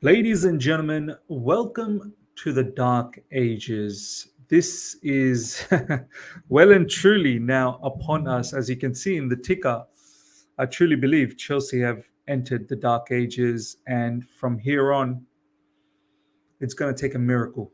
Ladies and gentlemen, welcome to the Dark Ages. This is well and truly now upon us. As you can see in the ticker, I truly believe Chelsea have entered the Dark Ages, and from here on, it's going to take a miracle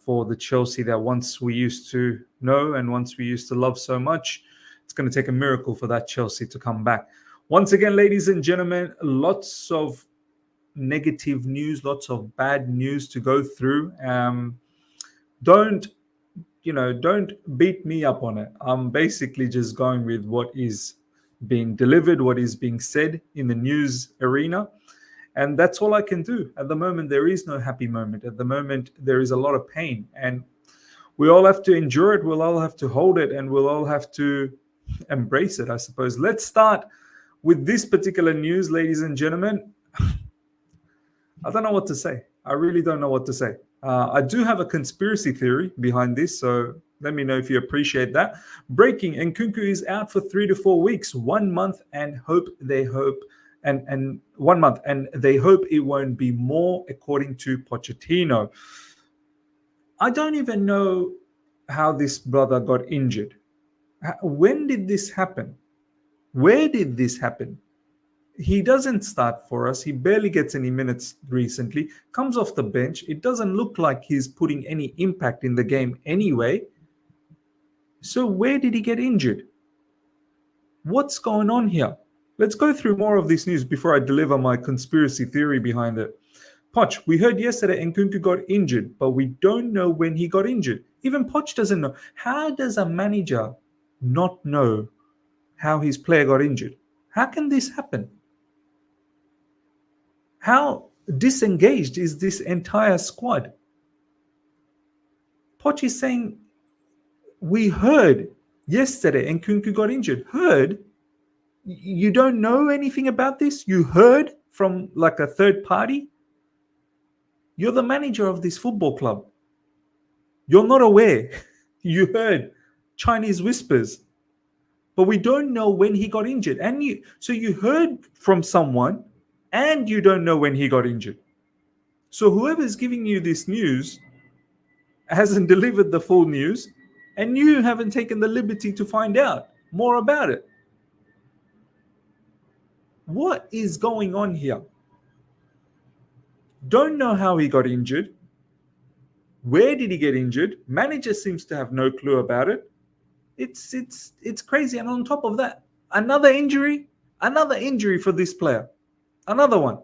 for the Chelsea that once we used to know and once we used to love so much. It's going to take a miracle for that Chelsea to come back. Once again, ladies and gentlemen, lots of negative news, lots of bad news to go through. Don't don't beat me up on it. I'm basically just going with what is being delivered, what is being said in the news arena, and that's all I can do. At the moment, there is no happy moment. At the moment, there is a lot of pain, and we all have to endure it. We'll all have to hold it, and we'll all have to embrace it, I suppose. Let's start with this particular news, ladies and gentlemen. I don't know what to say. I really don't know what to say. I do have a conspiracy theory behind this, so let me know if you appreciate that. Breaking: Nkunku is out for 3 to 4 weeks, 1 month, and 1 month, and they hope it won't be more, according to Pochettino. I don't even know how this brother got injured. When did this happen? Where did this happen? He doesn't start for us. He barely gets any minutes recently. Comes off the bench. It doesn't look like he's putting any impact in the game anyway. So where did he get injured? What's going on here? Let's go through more of this news before I deliver my conspiracy theory behind it. Poch, we heard yesterday Nkunku got injured, but we don't know when he got injured. Even Poch doesn't know. How does a manager not know how his player got injured? How can this happen? How disengaged is this entire squad? Poch is saying, we heard yesterday Nkunku got injured. Heard? You don't know anything about this? You heard from like a third party? You're the manager of this football club. You're not aware. You heard Chinese whispers. But we don't know when he got injured. So you heard from someone and you don't know when he got injured. So whoever's giving you this news hasn't delivered the full news, and you haven't taken the liberty to find out more about it. What is going on here? Don't know how he got injured. Where did he get injured? Manager seems to have no clue about it. It's crazy. And on top of that, another injury for this player. Another one,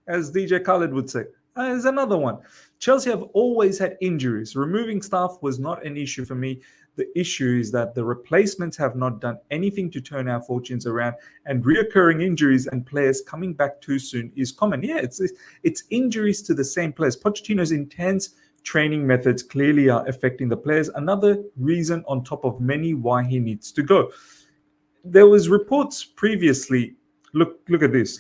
as DJ Khaled would say. There's another one. Chelsea have always had injuries. Removing staff was not an issue for me. The issue is that the replacements have not done anything to turn our fortunes around, and reoccurring injuries and players coming back too soon is common. Yeah, it's injuries to the same players. Pochettino's intense training methods clearly are affecting the players. Another reason on top of many why he needs to go. There was reports previously. Look at this.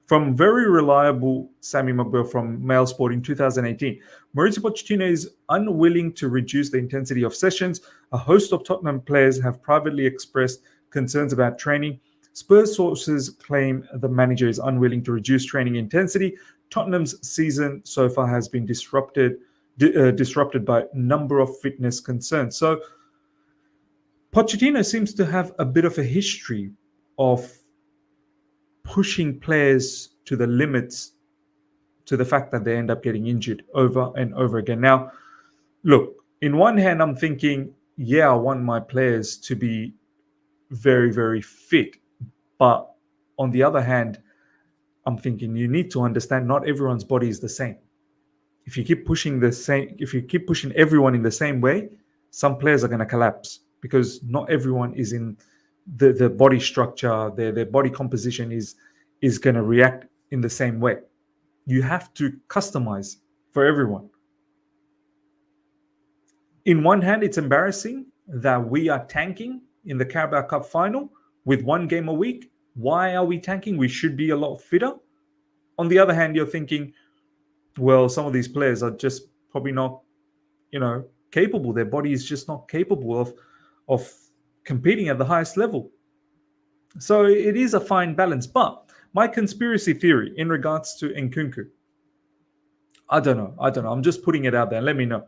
From very reliable Sammy McBell from Mail Sport in 2018. Mauricio Pochettino is unwilling to reduce the intensity of sessions. A host of Tottenham players have privately expressed concerns about training. Spurs sources claim the manager is unwilling to reduce training intensity. Tottenham's season so far has been disrupted by a number of fitness concerns. So Pochettino seems to have a bit of a history of pushing players to the limits, to the fact that they end up getting injured over and over again. Now, look, in one hand, I'm thinking, yeah, I want my players to be very, very fit. But on the other hand, I'm thinking you need to understand not everyone's body is the same. If you keep pushing everyone in the same way, some players are going to collapse because not everyone is in the body structure, their body composition is going to react in the same way. You have to customize for everyone. In one hand, it's embarrassing that we are tanking in the Carabao Cup final with 1 game a week. Why are we tanking? We should be a lot fitter. On the other hand, you're thinking, well, some of these players are just probably not, capable. Their body is just not capable of competing at the highest level. So it is a fine balance. But my conspiracy theory in regards to Nkunku, I don't know. I'm just putting it out there. Let me know.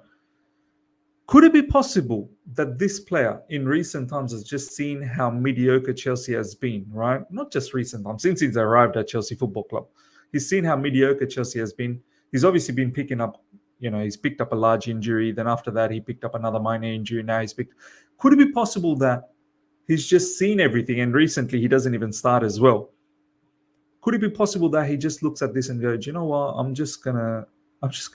Could it be possible that this player in recent times has just seen how mediocre Chelsea has been, right? Not just recent times, since he's arrived at Chelsea Football Club. He's seen how mediocre Chelsea has been. He's obviously been picking up, he's picked up a large injury. Then after that, he picked up another minor injury. Now he's picked. Could it be possible that he's just seen everything and recently he doesn't even start as well? Could it be possible that he just looks at this and goes, you know what, I'm just gonna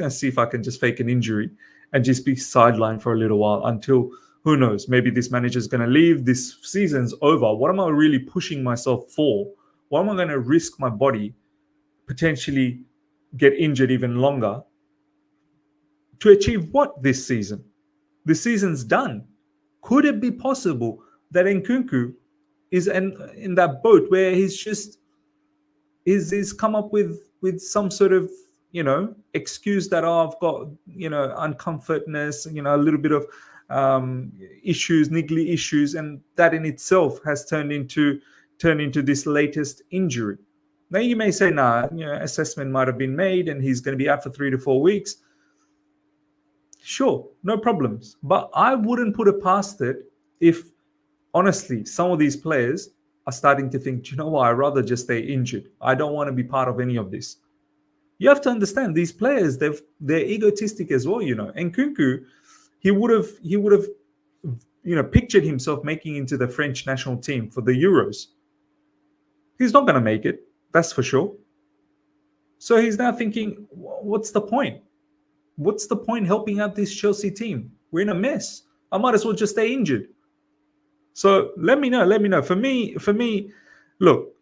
see if I can just fake an injury and just be sidelined for a little while until, who knows, maybe this manager's going to leave, this season's over. What am I really pushing myself for? Why am I going to risk my body, potentially get injured even longer, to achieve what this season? The season's done. Could it be possible that Nkunku is in that boat where he's just is come up with some sort of excuse that I've got uncomfortness, a little bit of issues, niggly issues, and that in itself has turned into this latest injury. Now you may say, assessment might have been made and he's going to be out for 3 to 4 weeks. Sure, no problems. But I wouldn't put it past it if, honestly, some of these players are starting to think, you know what, I'd rather just stay injured. I don't want to be part of any of this. You have to understand, these players, they're egotistic as well, Nkunku, he would have pictured himself making into the French national team for the Euros. He's not going to make it, that's for sure. So he's now thinking, what's the point? What's the point helping out this Chelsea team? We're in a mess. I might as well just stay injured. So let me know. For me, look,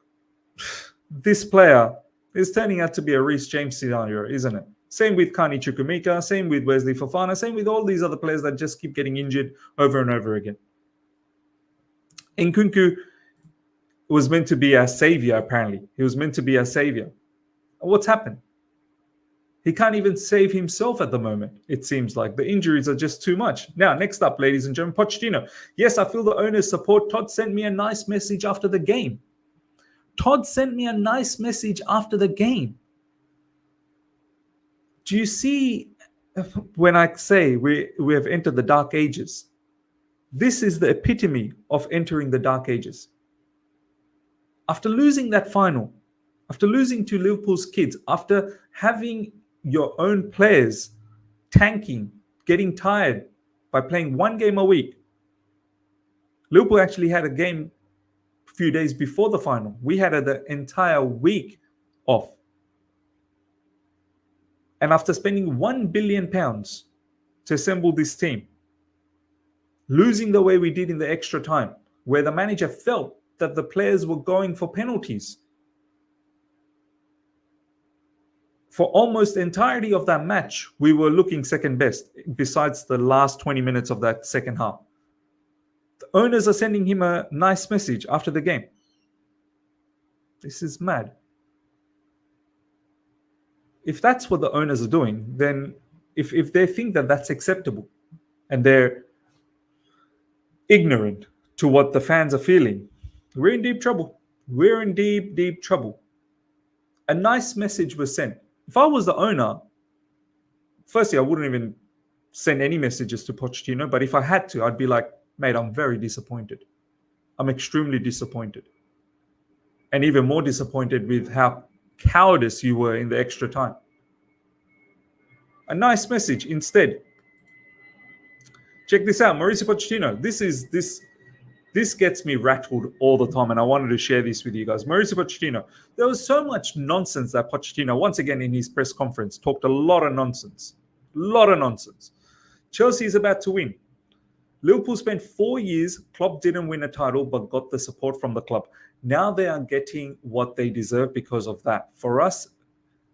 this player is turning out to be a Reece James scenario, isn't it? Same with Carney Chukwuemeka, same with Wesley Fofana, same with all these other players that just keep getting injured over and over again. Nkunku was meant to be our savior, apparently. He was meant to be our savior. What's happened? He can't even save himself at the moment, it seems like. The injuries are just too much. Now, next up, ladies and gentlemen, Pochettino. Yes, I feel the owner's support. Todd sent me a nice message after the game. Todd sent me a nice message after the game. Do you see when I say we have entered the dark ages? This is the epitome of entering the dark ages. After losing that final, after losing to Liverpool's kids, after having your own players tanking, getting tired by playing one game a week, Liverpool actually had a game a few days before the final. We had the entire week off. And after spending £1 billion to assemble this team, losing the way we did in the extra time, where the manager felt that the players were going for penalties, for almost the entirety of that match, we were looking second best, besides the last 20 minutes of that second half. The owners are sending him a nice message after the game. This is mad. If that's what the owners are doing, then if they think that that's acceptable and they're ignorant to what the fans are feeling, we're in deep trouble. We're in deep, deep trouble. A nice message was sent. If I was the owner, firstly, I wouldn't even send any messages to Pochettino, but if I had to, I'd be like, mate, I'm very disappointed. I'm extremely disappointed. And even more disappointed with how cowardice you were in the extra time. A nice message instead. Check this out, Mauricio Pochettino. This gets me rattled all the time, and I wanted to share this with you guys. Mauricio Pochettino. There was so much nonsense that Pochettino, once again in his press conference, talked a lot of nonsense. Chelsea is about to win. Liverpool spent 4 years. Klopp didn't win a title, but got the support from the club. Now they are getting what they deserve because of that. For us,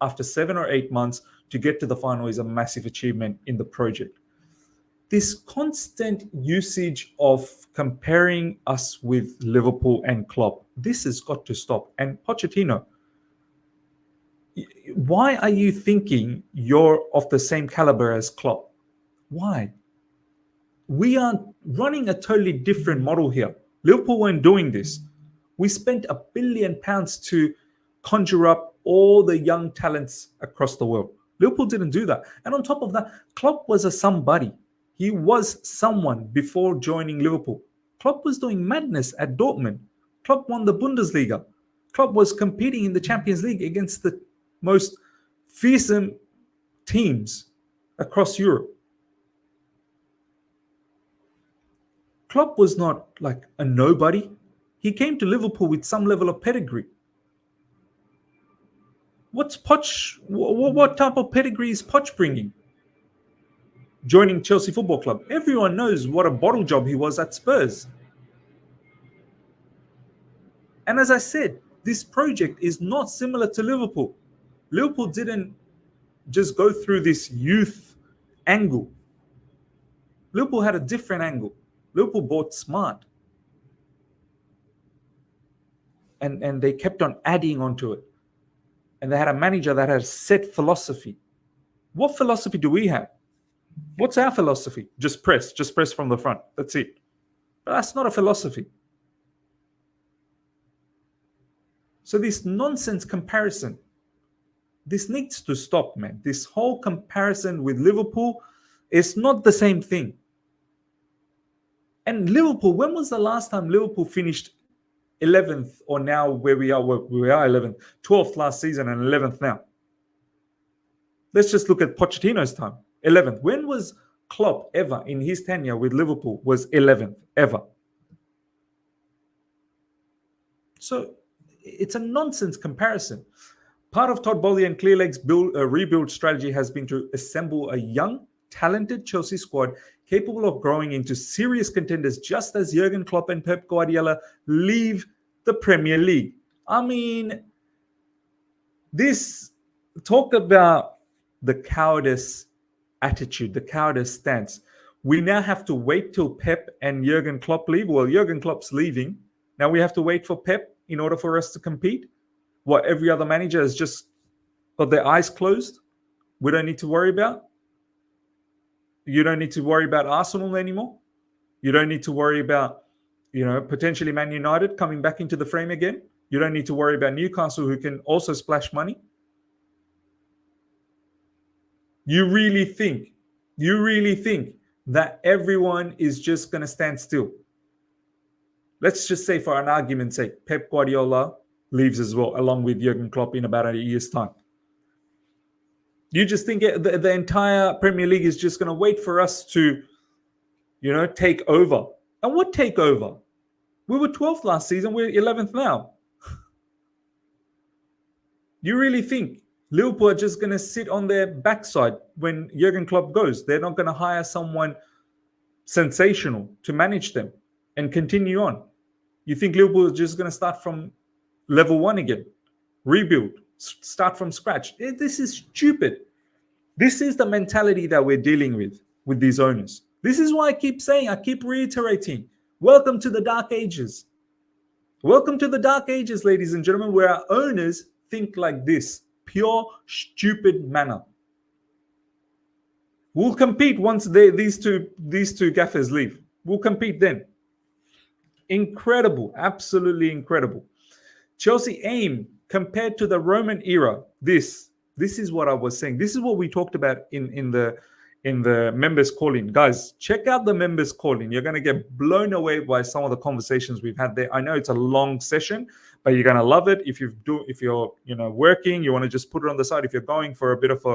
after 7 or 8 months, to get to the final is a massive achievement in the project. This constant usage of comparing us with Liverpool and Klopp, this has got to stop. And Pochettino, why are you thinking you're of the same caliber as Klopp? Why? We are running a totally different model here. Liverpool weren't doing this. We spent £1 billion to conjure up all the young talents across the world. Liverpool didn't do that. And on top of that, Klopp was a somebody. He was someone before joining Liverpool. Klopp was doing madness at Dortmund. Klopp won the Bundesliga. Klopp was competing in the Champions League against the most fearsome teams across Europe. Klopp was not like a nobody. He came to Liverpool with some level of pedigree. What's Poch? What type of pedigree is Poch bringing? Joining Chelsea Football Club. Everyone knows what a bottle job he was at Spurs. And as I said, this project is not similar to Liverpool. Liverpool didn't just go through this youth angle. Liverpool had a different angle. Liverpool bought smart. And they kept on adding onto it. And they had a manager that had a set philosophy. What philosophy do we have? What's our philosophy? Just press from the front. That's it. But that's not a philosophy. So this nonsense comparison, this needs to stop, man. This whole comparison with Liverpool is not the same thing. And Liverpool, when was the last time Liverpool finished 11th, or now where we are 11th, 12th last season and 11th now? Let's just look at Pochettino's time, 11th. When was Klopp ever in his tenure with Liverpool was 11th, ever? So it's a nonsense comparison. Part of Todd Boehly and Clearleg's rebuild strategy has been to assemble a young, talented Chelsea squad capable of growing into serious contenders, just as Jurgen Klopp and Pep Guardiola leave the Premier League. I mean, this talk about the cowardice attitude, the cowardice stance. We now have to wait till Pep and Jurgen Klopp leave. Well, Jurgen Klopp's leaving. Now we have to wait for Pep in order for us to compete. What, every other manager has just got their eyes closed? We don't need to worry about? You don't need to worry about Arsenal anymore? You don't need to worry about, potentially Man United coming back into the frame again? You don't need to worry about Newcastle, who can also splash money? You really think that everyone is just going to stand still? Let's just say, for an argument's sake, Pep Guardiola leaves as well, along with Jurgen Klopp in about a year's time. You just think the entire Premier League is just going to wait for us to, take over? And what take over? We were 12th last season. We're 11th now. You really think Liverpool are just going to sit on their backside when Jurgen Klopp goes? They're not going to hire someone sensational to manage them and continue on? You think Liverpool is just going to start from level one again? Rebuild? Start from scratch? This is stupid. This is the mentality that we're dealing with these owners. This is why I keep saying, I keep reiterating, welcome to the dark ages. Welcome to the dark ages, ladies and gentlemen, where our owners think like this. Pure, stupid manner. We'll compete once these two gaffers leave. We'll compete then. Incredible. Absolutely incredible. Chelsea aim compared to the Roman era. This is what I was saying. This is what we talked about in the members call-in. Guys, check out the members call-in. You're going to get blown away by some of the conversations we've had there. I know it's a long session, but you're going to love it. If you're working, you want to just put it on the side. If you're going for a bit of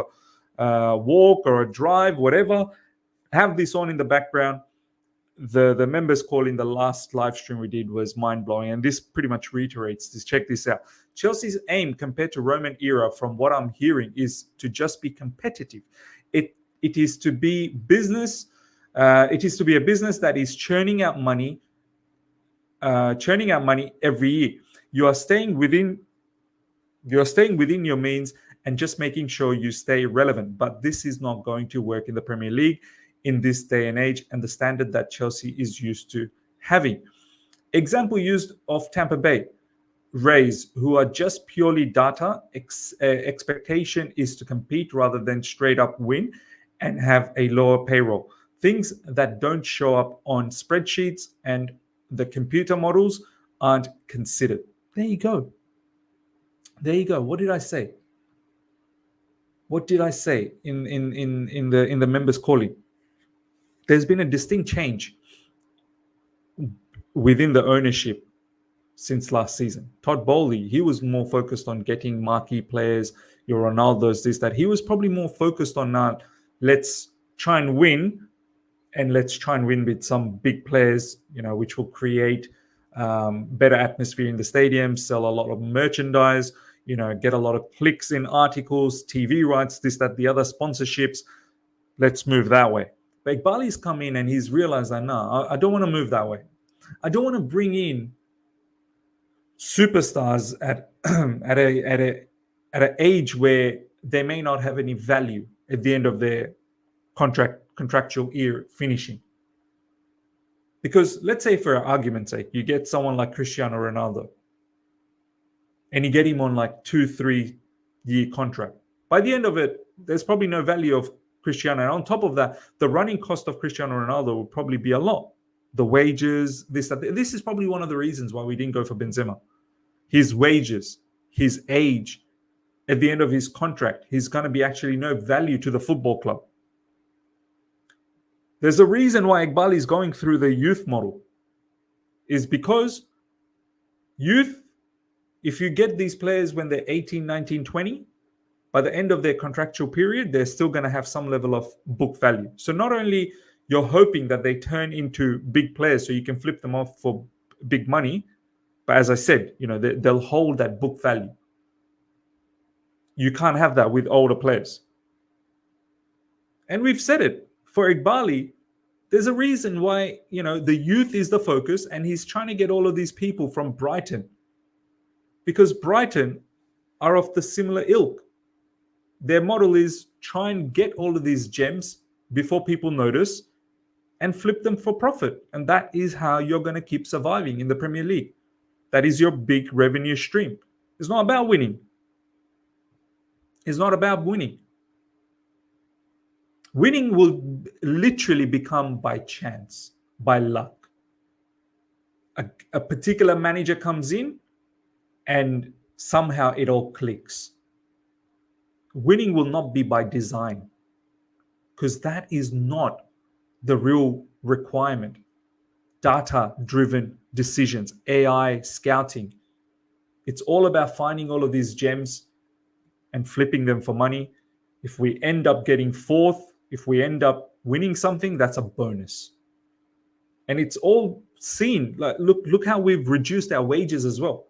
a walk or a drive, whatever, have this on in the background. The members call in the last live stream we did was mind-blowing, and this pretty much reiterates this. Check this out. Chelsea's aim compared to Roman era, from what I'm hearing, is to just be competitive. It is to be business. It is to be a business that is churning out money every year. You are staying within your means and just making sure you stay relevant. But this is not going to work in the Premier League in this day and age, and the standard that Chelsea is used to having. Example used of Tampa Bay Rays, who are just purely data. Expectation is to compete rather than straight up win and have a lower payroll. Things that don't show up on spreadsheets and the computer models aren't considered. There you go. What did I say? what did I say in the members calling? There's been a distinct change within the ownership since last season. Todd Bowley, he was more focused on getting marquee players, your Ronaldo's, this, that. He was probably more focused on let's try and win, and let's try and win with some big players, which will create better atmosphere in the stadium, sell a lot of merchandise, get a lot of clicks in articles, TV rights, this, that, the other, sponsorships. Let's move that way. But Iqbali's come in and he's realized that, no, I don't want to move that way. I don't want to bring in superstars at at an age where they may not have any value at the end of their contractual year finishing. Because let's say, for argument's sake, you get someone like Cristiano Ronaldo and you get him on like 2-3 year contract. By the end of it, there's probably no value of Cristiano. And on top of that, the running cost of Cristiano Ronaldo will probably be a lot. The wages, this, that. This is probably one of the reasons why we didn't go for Benzema. His wages, his age, at the end of his contract, he's going to be actually no value to the football club. There's a reason why Iqbal is going through the youth model. Is because youth, if you get these players when they're 18, 19, 20, by the end of their contractual period, they're still going to have some level of book value. So not only you're hoping that they turn into big players so you can flip them off for big money, but as I said, they'll hold that book value. You can't have that with older players. And we've said it. For Iqbali, there's a reason why, the youth is the focus, and he's trying to get all of these people from Brighton. Because Brighton are of the similar ilk. Their model is try and get all of these gems before people notice and flip them for profit. And that is how you're going to keep surviving in the Premier League. That is your big revenue stream. It's not about winning. It's not about winning. Winning will literally become by chance, by luck. A particular manager comes in and somehow it all clicks. Winning will not be by design, because that is not the real requirement. Data-driven decisions, AI, scouting. It's all about finding all of these gems and flipping them for money. If we end up getting fourth, if we end up winning something, that's a bonus. And it's all seen. Like, look how we've reduced our wages as well.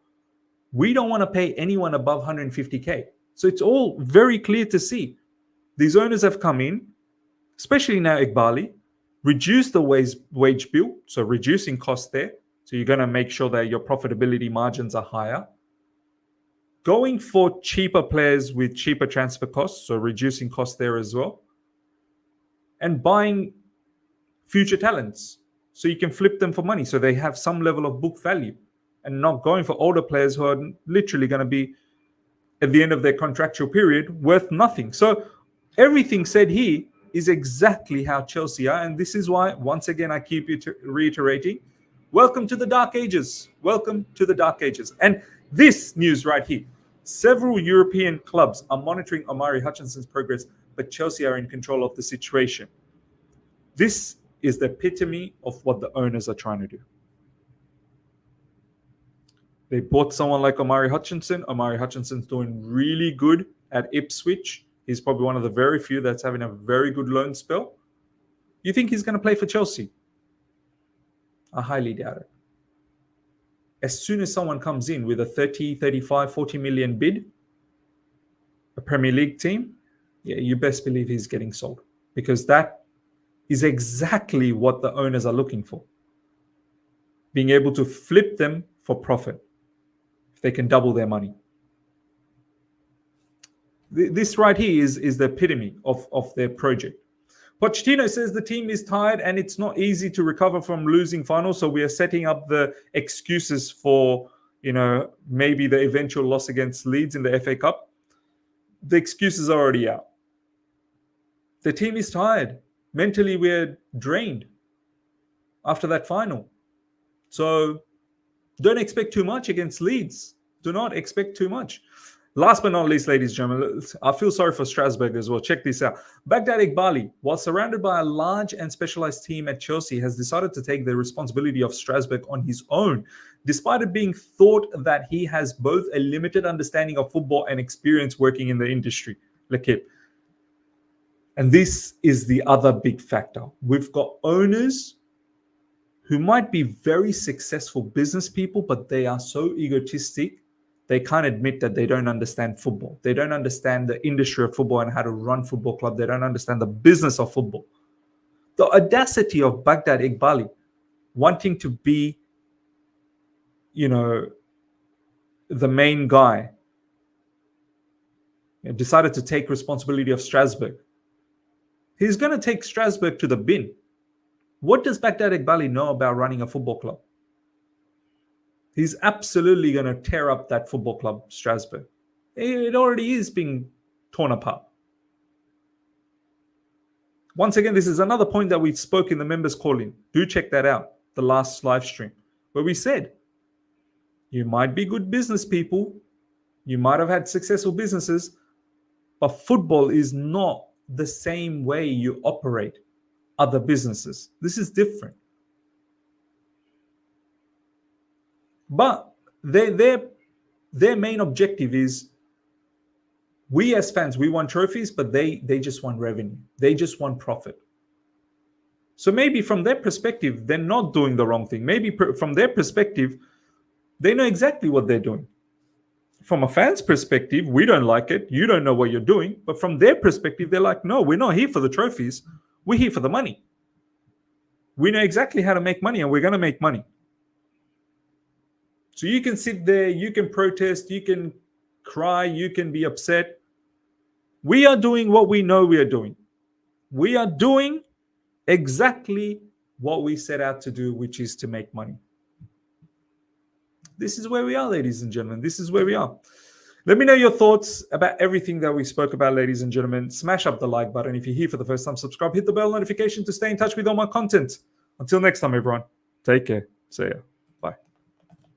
We don't want to pay anyone above 150K. So it's all very clear to see. These owners have come in, especially now Iqbali, reduce the wage bill, so reducing costs there. So you're going to make sure that your profitability margins are higher. Going for cheaper players with cheaper transfer costs, so reducing costs there as well. And buying future talents, so you can flip them for money, so they have some level of book value, and not going for older players who are literally going to be, at the end of their contractual period, worth nothing. So everything said here is exactly how Chelsea are. And this is why, once again, I keep reiterating, welcome to the dark ages. Welcome to the dark ages. And this news right here, several European clubs are monitoring Omari Hutchinson's progress, but Chelsea are in control of the situation. This is the epitome of what the owners are trying to do. They bought someone like Omari Hutchinson. Omari Hutchinson's doing really good at Ipswich. He's probably one of the very few that's having a very good loan spell. You think he's going to play for Chelsea? I highly doubt it. As soon as someone comes in with a 30, 35, 40 million bid, a Premier League team, yeah, you best believe he's getting sold. Because that is exactly what the owners are looking for. Being able to flip them for profit. If they can double their money. This right here is the epitome of their project. Pochettino says the team is tired and it's not easy to recover from losing finals. So we are setting up the excuses for, maybe the eventual loss against Leeds in the FA Cup. The excuses are already out. The team is tired. Mentally, we're drained after that final. So don't expect too much against Leeds. Do not expect too much. Last but not least, ladies and gentlemen, I feel sorry for Strasburg as well. Check this out. Baghdad Iqbali, while surrounded by a large and specialized team at Chelsea, has decided to take the responsibility of Strasburg on his own, despite it being thought that he has both a limited understanding of football and experience working in the industry. Lekip. And this is the other big factor. We've got owners who might be very successful business people, but they are so egotistic, they can't admit that they don't understand football. They don't understand the industry of football and how to run football club. They don't understand the business of football. The audacity of Baghdad Iqbali wanting to be, the main guy, decided to take responsibility of Strasburg. He's going to take Strasburg to the bin. What does Baghdad Iqbali know about running a football club? He's absolutely going to tear up that football club, Strasburg. It already is being torn apart. Once again, this is another point that we spoke in the members call-in. Do check that out, the last live stream, where we said, you might be good business people, you might have had successful businesses, but football is not the same way you operate other businesses. This is different. But their main objective is, we as fans, we want trophies, but they just want revenue. They just want profit. So maybe from their perspective, they're not doing the wrong thing. Maybe from their perspective, they know exactly what they're doing. From a fan's perspective, we don't like it. You don't know what you're doing. But from their perspective, they're like, no, we're not here for the trophies. We're here for the money. We know exactly how to make money, and we're going to make money. So you can sit there, you can protest, you can cry, you can be upset. We are doing what we know we are doing. We are doing exactly what we set out to do, which is to make money. This is where we are, ladies and gentlemen. This is where we are. Let me know your thoughts about everything that we spoke about, ladies and gentlemen. Smash up the like button. If you're here for the first time, subscribe. Hit the bell notification to stay in touch with all my content. Until next time, everyone. Take care. See ya.